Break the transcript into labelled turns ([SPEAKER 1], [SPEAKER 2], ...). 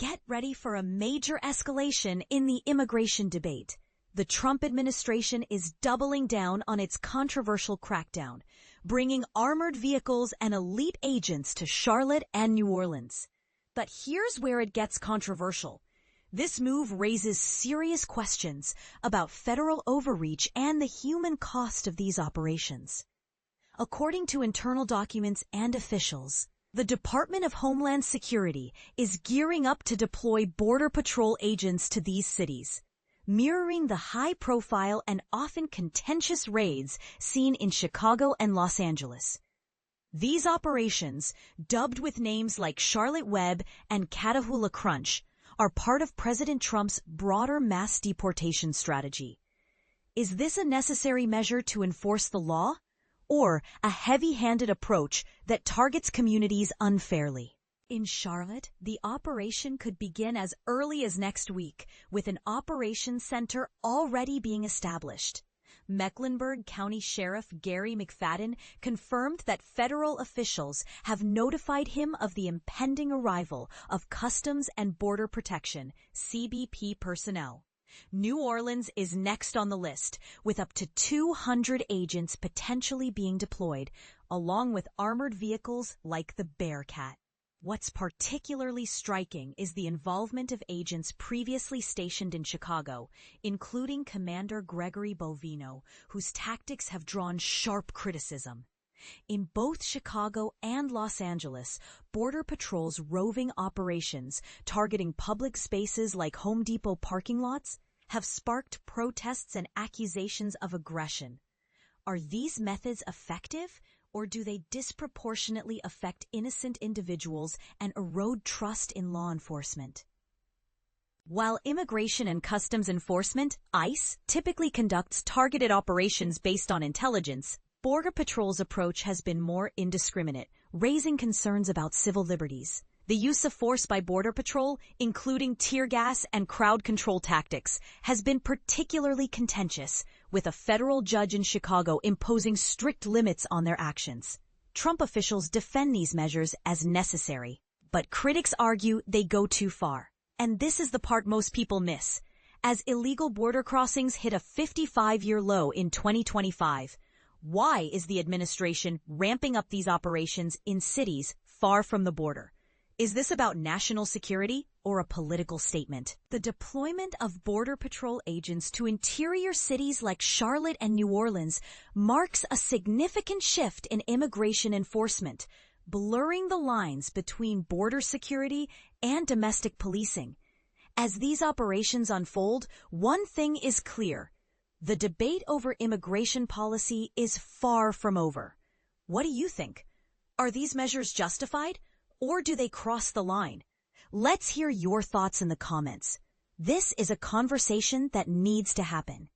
[SPEAKER 1] Get ready for a major escalation in the immigration debate. The Trump administration is doubling down on its controversial crackdown, bringing armored vehicles and elite agents to Charlotte and New Orleans. But here's where it gets controversial. This move raises serious questions about federal overreach and the human cost of these operations. According to internal documents and officials, the Department of Homeland Security is gearing up to deploy Border Patrol agents to these cities, mirroring the high-profile and often contentious raids seen in Chicago and Los Angeles. These operations, dubbed with names like Charlotte Web and Catahoula Crunch, are part of President Trump's broader mass deportation strategy. Is this a necessary measure to enforce the law, or a heavy-handed approach that targets communities unfairly? In Charlotte, the operation could begin as early as next week, with an operations center already being established. Mecklenburg County Sheriff Gary McFadden confirmed that federal officials have notified him of the impending arrival of Customs and Border Protection, CBP personnel. New Orleans is next on the list, with up to 200 agents potentially being deployed, along with armored vehicles like the Bearcat. What's particularly striking is the involvement of agents previously stationed in Chicago, including Commander Gregory Bovino, whose tactics have drawn sharp criticism. In both Chicago and Los Angeles, Border Patrol's roving operations targeting public spaces like Home Depot parking lots have sparked protests and accusations of aggression. Are these methods effective, or do they disproportionately affect innocent individuals and erode trust in law enforcement? While Immigration and Customs Enforcement, ICE, typically conducts targeted operations based on intelligence, Border Patrol's approach has been more indiscriminate, raising concerns about civil liberties. The use of force by Border Patrol, including tear gas and crowd control tactics, has been particularly contentious, with a federal judge in Chicago imposing strict limits on their actions. Trump officials defend these measures as necessary, but critics argue they go too far. And this is the part most people miss. As illegal border crossings hit a 55-year low in 2025, why is the administration ramping up these operations in cities far from the border? Is this about national security or a political statement? The deployment of Border Patrol agents to interior cities like Charlotte and New Orleans marks a significant shift in immigration enforcement, blurring the lines between border security and domestic policing. As these operations unfold, one thing is clear. The debate over immigration policy is far from over. What do you think? Are these measures justified, or do they cross the line? Let's hear your thoughts in the comments. This is a conversation that needs to happen.